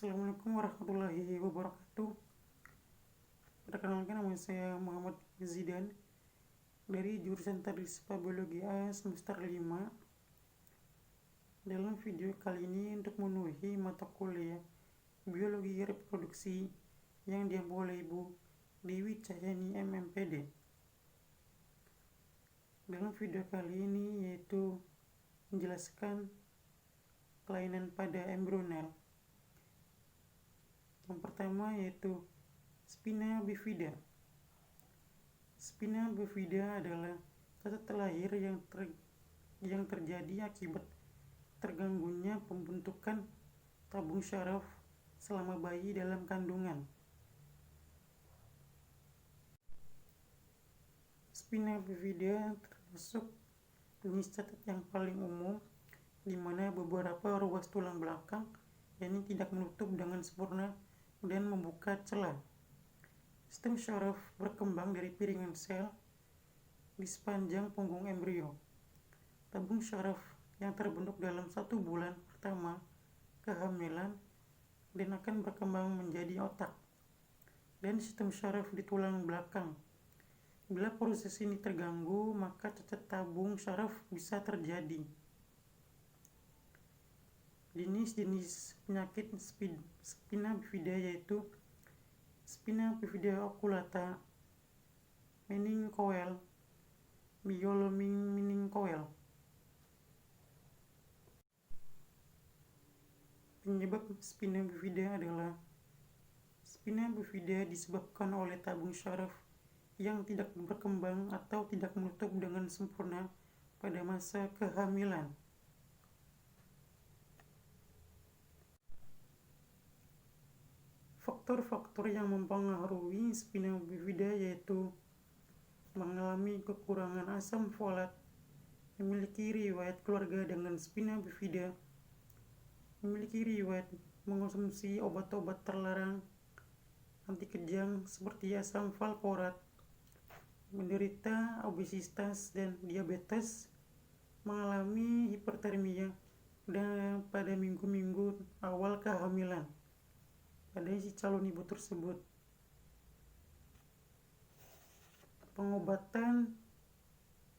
Assalamualaikum warahmatullahi wabarakatuh. Perkenalkan, nama saya Muhammad Zidan dari jurusan Tadrispa Biologi A semester 5. Dalam video kali ini untuk memenuhi mata kuliah Biologi Reproduksi yang diambil oleh Ibu Dewi Cahyani MMPD. Dalam video kali ini yaitu menjelaskan kelainan pada embryonal. Yang pertama yaitu spina bifida. Spina bifida adalah cacat lahir yang terjadi akibat terganggunya pembentukan tabung syaraf selama bayi dalam kandungan. Spina bifida termasuk jenis cacat yang paling umum, di mana beberapa ruas tulang belakang yakni tidak menutup dengan sempurna dan membuka celah. Stem syaraf berkembang dari piringan sel di sepanjang punggung embrio. Tabung syaraf yang terbentuk dalam 1 bulan pertama kehamilan dan akan berkembang menjadi otak dan sistem syaraf di tulang belakang. Bila proses ini terganggu, maka cacat tabung syaraf bisa terjadi. Jenis-jenis penyakit spina bifida yaitu spina bifida oculata, meningocoel, myelomeningocoel. Penyebab spina bifida adalah spina bifida disebabkan oleh tabung syaraf yang tidak berkembang atau tidak menutup dengan sempurna pada masa kehamilan. Faktor-faktor yang mempengaruhi spina bifida yaitu mengalami kekurangan asam folat, memiliki riwayat keluarga dengan spina bifida, memiliki riwayat mengonsumsi obat-obat terlarang, anti kejang seperti asam valproat, menderita obesitas dan diabetes, mengalami hipertermia dan pada minggu-minggu awal kehamilan pada si calon ibu tersebut. Pengobatan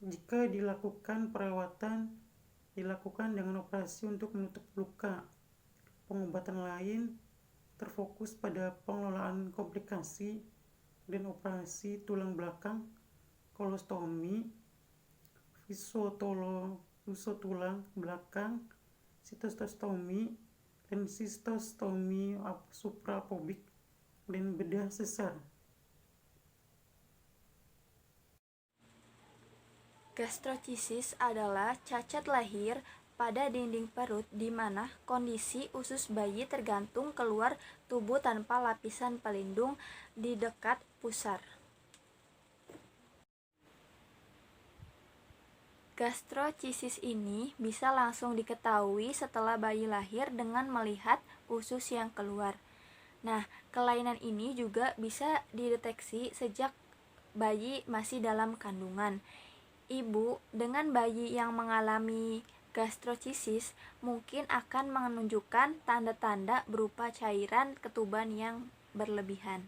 jika dilakukan perawatan dilakukan dengan operasi untuk menutup luka. Pengobatan lain terfokus pada pengelolaan komplikasi dan operasi tulang belakang, kolostomi, tulang belakang, sistostomi, dan sistostomi suprapubik dan bedah sesar. Gastroschisis adalah cacat lahir pada dinding perut di mana kondisi usus bayi tergantung keluar tubuh tanpa lapisan pelindung di dekat pusar. Gastroschisis ini bisa langsung diketahui setelah bayi lahir dengan melihat usus yang keluar. Nah, kelainan ini juga bisa dideteksi sejak bayi masih dalam kandungan. Ibu dengan bayi yang mengalami gastroschisis mungkin akan menunjukkan tanda-tanda berupa cairan ketuban yang berlebihan.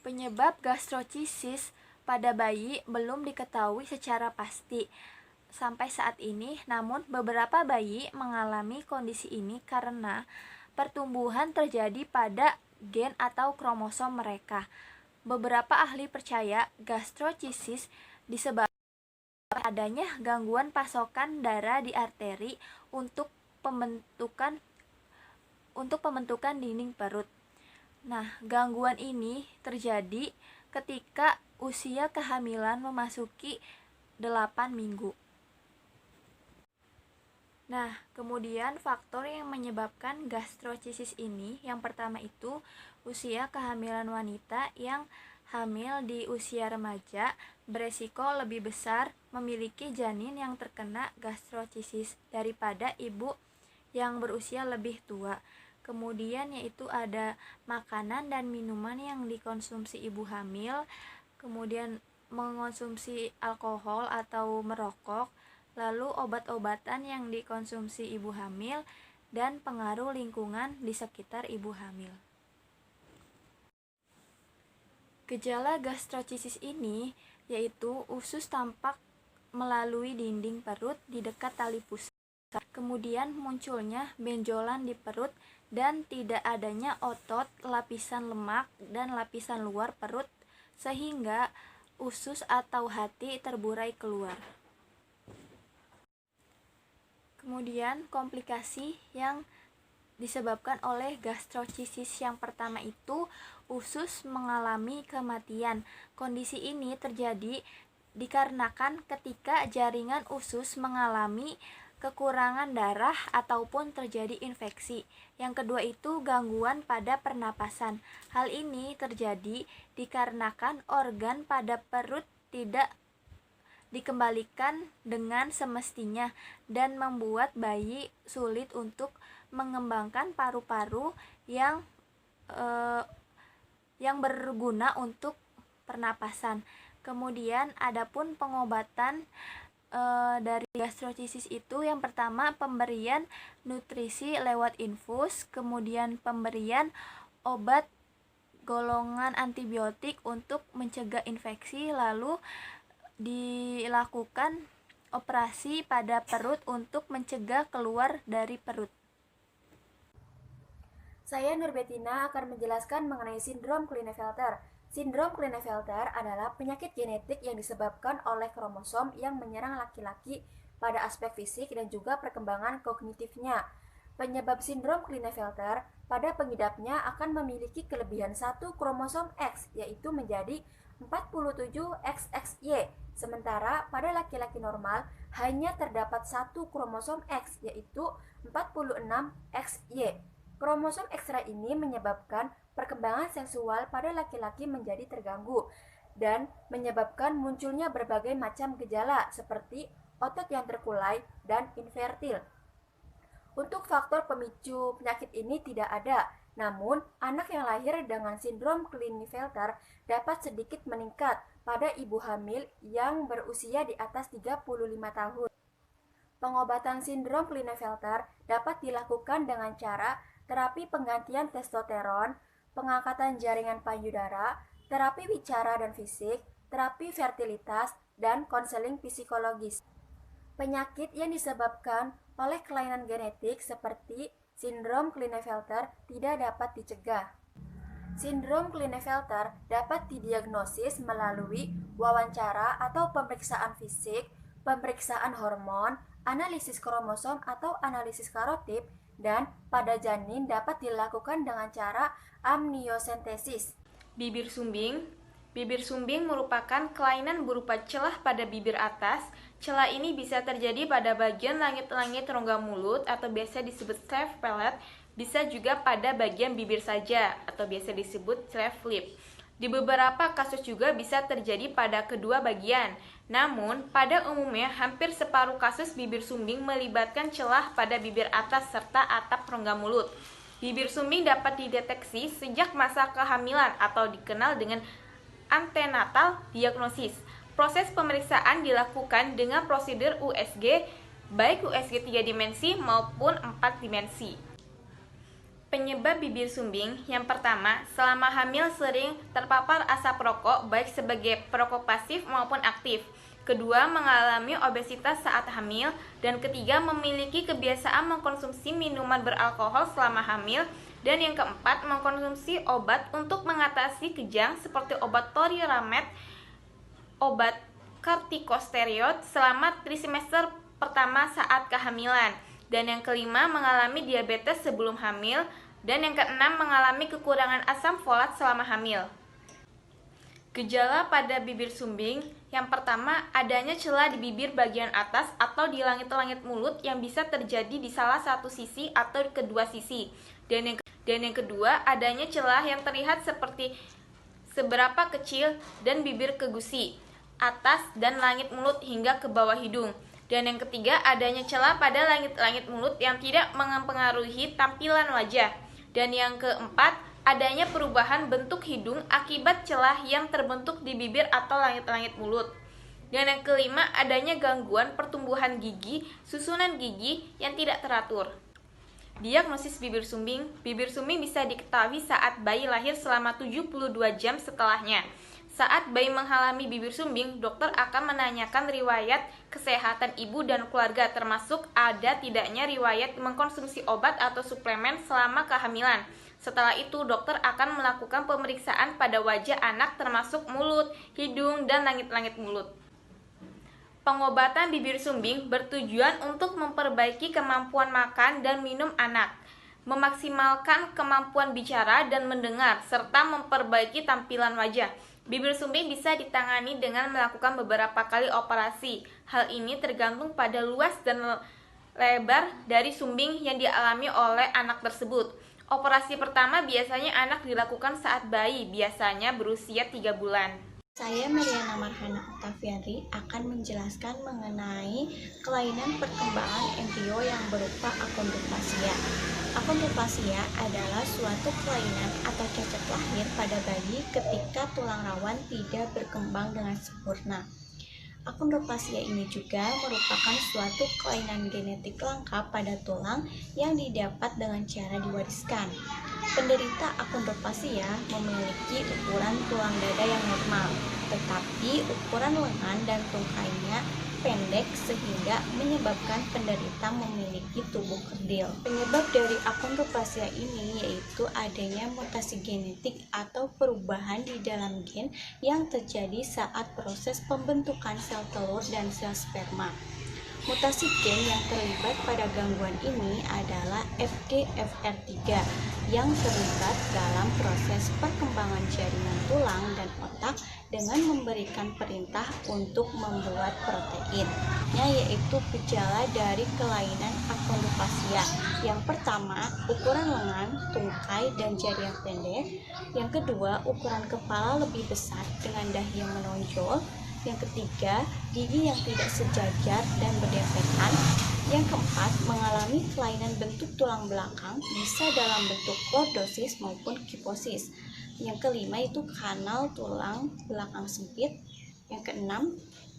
Penyebab gastroschisis pada bayi belum diketahui secara pasti sampai saat ini, namun beberapa bayi mengalami kondisi ini karena pertumbuhan terjadi pada gen atau kromosom mereka. Beberapa ahli percaya gastroschisis disebabkan adanya gangguan pasokan darah di arteri untuk pembentukan dinding perut. Nah, gangguan ini terjadi ketika usia kehamilan memasuki 8 minggu. Nah, kemudian faktor yang menyebabkan gastroschisis ini, yang pertama itu usia kehamilan wanita yang hamil di usia remaja beresiko lebih besar memiliki janin yang terkena gastroschisis daripada ibu yang berusia lebih tua. Kemudian yaitu ada makanan dan minuman yang dikonsumsi ibu hamil, kemudian mengonsumsi alkohol atau merokok, lalu obat-obatan yang dikonsumsi ibu hamil, dan pengaruh lingkungan di sekitar ibu hamil. Gejala gastrocisis ini yaitu usus tampak melalui dinding perut di dekat tali pusar, kemudian munculnya benjolan di perut dan tidak adanya otot, lapisan lemak, dan lapisan luar perut sehingga usus atau hati terburai keluar. Kemudian komplikasi yang disebabkan oleh gastrocisis yang pertama itu usus mengalami kematian. Kondisi ini terjadi dikarenakan ketika jaringan usus mengalami kekurangan darah ataupun terjadi infeksi. Yang kedua itu gangguan pada pernapasan. Hal ini terjadi dikarenakan organ pada perut tidak dikembalikan dengan semestinya dan membuat bayi sulit untuk mengembangkan paru-paru yang berguna untuk pernapasan. Kemudian adapun pengobatan dari gastrocisis itu yang pertama pemberian nutrisi lewat infus, kemudian pemberian obat golongan antibiotik untuk mencegah infeksi, lalu dilakukan operasi pada perut untuk mencegah keluar dari perut. Saya Nurbetina akan menjelaskan mengenai sindrom Klinefelter. Sindrom Klinefelter adalah penyakit genetik yang disebabkan oleh kromosom yang menyerang laki-laki pada aspek fisik dan juga perkembangan kognitifnya. Penyebab sindrom Klinefelter pada pengidapnya akan memiliki kelebihan satu kromosom X, yaitu menjadi 47XXY, sementara pada laki-laki normal hanya terdapat satu kromosom X, yaitu 46XY. Kromosom ekstra ini menyebabkan perkembangan seksual pada laki-laki menjadi terganggu dan menyebabkan munculnya berbagai macam gejala seperti otot yang terkulai dan infertil. Untuk faktor pemicu penyakit ini tidak ada, namun anak yang lahir dengan sindrom Klinefelter dapat sedikit meningkat pada ibu hamil yang berusia di atas 35 tahun. Pengobatan sindrom Klinefelter dapat dilakukan dengan cara terapi penggantian testosteron, pengangkatan jaringan payudara, terapi bicara dan fisik, terapi fertilitas, dan konseling psikologis. Penyakit yang disebabkan oleh kelainan genetik seperti sindrom Klinefelter tidak dapat dicegah. Sindrom Klinefelter dapat didiagnosis melalui wawancara atau pemeriksaan fisik, pemeriksaan hormon, analisis kromosom atau analisis karotip, dan pada janin dapat dilakukan dengan cara amniosentesis. Bibir sumbing. Bibir sumbing merupakan kelainan berupa celah pada bibir atas. Celah ini bisa terjadi pada bagian langit-langit rongga mulut atau biasa disebut cleft palate, bisa juga pada bagian bibir saja atau biasa disebut cleft lip. Di beberapa kasus juga bisa terjadi pada kedua bagian. Namun, pada umumnya hampir separuh kasus bibir sumbing melibatkan celah pada bibir atas serta atap rongga mulut. Bibir sumbing dapat dideteksi sejak masa kehamilan atau dikenal dengan antenatal diagnosis. Proses pemeriksaan dilakukan dengan prosedur USG, baik USG 3 dimensi maupun 4 dimensi. Penyebab bibir sumbing yang pertama, selama hamil sering terpapar asap rokok baik sebagai perokok pasif maupun aktif. Kedua, mengalami obesitas saat hamil. Dan ketiga, memiliki kebiasaan mengkonsumsi minuman beralkohol selama hamil. Dan yang keempat, mengkonsumsi obat untuk mengatasi kejang seperti obat Toriramaid, obat kortikosteroid selama trimester pertama saat kehamilan. Dan yang kelima, mengalami diabetes sebelum hamil. Dan yang keenam, mengalami kekurangan asam folat selama hamil. Gejala pada bibir sumbing yang pertama, adanya celah di bibir bagian atas atau di langit-langit mulut yang bisa terjadi di salah satu sisi atau di kedua sisi. Dan yang kedua, adanya celah yang terlihat seperti seberapa kecil dan bibir ke gusi, atas dan langit mulut hingga ke bawah hidung. Dan yang ketiga, adanya celah pada langit-langit mulut yang tidak mempengaruhi tampilan wajah. Dan yang keempat, adanya perubahan bentuk hidung akibat celah yang terbentuk di bibir atau langit-langit mulut. Dan yang kelima, adanya gangguan pertumbuhan gigi, susunan gigi yang tidak teratur. Diagnosis bibir sumbing. Bibir sumbing bisa diketahui saat bayi lahir selama 72 jam setelahnya. Saat bayi mengalami bibir sumbing, dokter akan menanyakan riwayat kesehatan ibu dan keluarga, termasuk ada tidaknya riwayat mengkonsumsi obat atau suplemen selama kehamilan. Setelah itu, dokter akan melakukan pemeriksaan pada wajah anak termasuk mulut, hidung, dan langit-langit mulut. Pengobatan bibir sumbing bertujuan untuk memperbaiki kemampuan makan dan minum anak, memaksimalkan kemampuan bicara dan mendengar, serta memperbaiki tampilan wajah. Bibir sumbing bisa ditangani dengan melakukan beberapa kali operasi. Hal ini tergantung pada luas dan lebar dari sumbing yang dialami oleh anak tersebut. Operasi pertama biasanya anak dilakukan saat bayi, biasanya berusia 3 bulan. Saya Mariana Marhana Octavianri akan menjelaskan mengenai kelainan perkembangan embrio yang berupa achondroplasia. Achondroplasia adalah suatu kelainan atau cacat lahir pada bayi ketika tulang rawan tidak berkembang dengan sempurna. Achondroplasia ini juga merupakan suatu kelainan genetik langka pada tulang yang didapat dengan cara diwariskan. Penderita achondroplasia memiliki ukuran tulang dada yang normal, tetapi ukuran lengan dan tungkainya pendek sehingga menyebabkan penderita memiliki tubuh kerdil. Penyebab dari achondroplasia ini yaitu adanya mutasi genetik atau perubahan di dalam gen yang terjadi saat proses pembentukan sel telur dan sel sperma. Mutasi gen yang terlibat pada gangguan ini adalah FGFR3 yang terlibat dalam proses perkembangan jaringan tulang dan otak dengan memberikan perintah untuk membuat protein, yaitu gejala dari kelainan achondroplasia. Yang pertama, ukuran lengan, tungkai, dan jari yang pendek. Yang kedua, ukuran kepala lebih besar dengan dahi yang menonjol. Yang ketiga, gigi yang tidak sejajar dan berdempetan. Yang keempat, mengalami kelainan bentuk tulang belakang, bisa dalam bentuk lordosis maupun kiposis. Yang kelima itu kanal tulang belakang sempit. Yang keenam,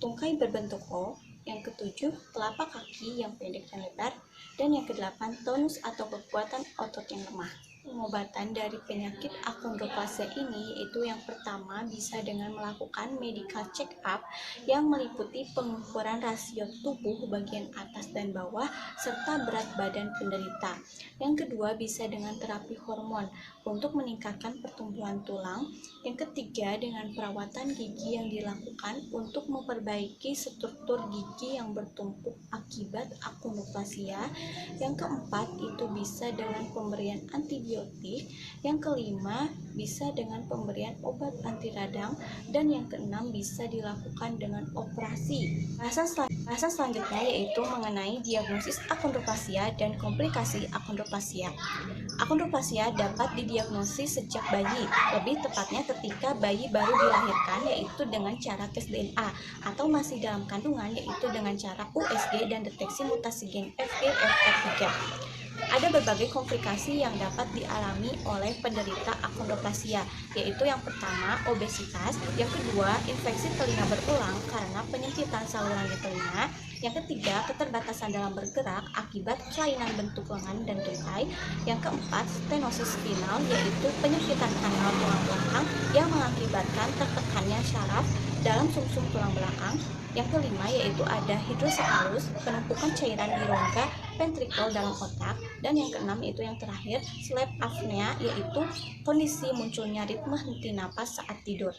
tungkai berbentuk O. Yang ketujuh, telapak kaki yang pendek dan lebar. Dan yang kedelapan, tonus atau kekuatan otot yang lemah. Pengobatan dari penyakit achondroplasia ini yaitu yang pertama bisa dengan melakukan medical check up yang meliputi pengukuran rasio tubuh bagian atas dan bawah serta berat badan penderita. Yang kedua bisa dengan terapi hormon untuk meningkatkan pertumbuhan tulang. Yang ketiga dengan perawatan gigi yang dilakukan untuk memperbaiki struktur gigi yang bertumpuk akibat achondroplasia. Yang keempat itu bisa dengan pemberian antibiotik. Yang kelima bisa dengan pemberian obat anti radang, dan yang keenam bisa dilakukan dengan operasi. Bahasan selanjutnya yaitu mengenai diagnosis achondroplasia dan komplikasi achondroplasia. Achondroplasia dapat didiagnosis sejak bayi, lebih tepatnya ketika bayi baru dilahirkan yaitu dengan cara tes DNA atau masih dalam kandungan yaitu dengan cara USG dan deteksi mutasi gen FGFR3. Ada berbagai komplikasi yang dapat dialami oleh penderita achondroplasia, yaitu yang pertama obesitas, yang kedua infeksi telinga berulang karena penyempitan saluran di telinga, yang ketiga keterbatasan dalam bergerak akibat kelainan bentuk lengan dan tungkai, yang keempat stenosis spinal yaitu penyempitan kanal tulang belakang yang mengakibatkan tertekannya syaraf dalam sumsum tulang belakang. Yang kelima yaitu ada hidrosefalus, penumpukan cairan di rongga ventrikel dalam otak, dan yang keenam yaitu yang terakhir sleep apnea yaitu kondisi munculnya ritme henti napas saat tidur.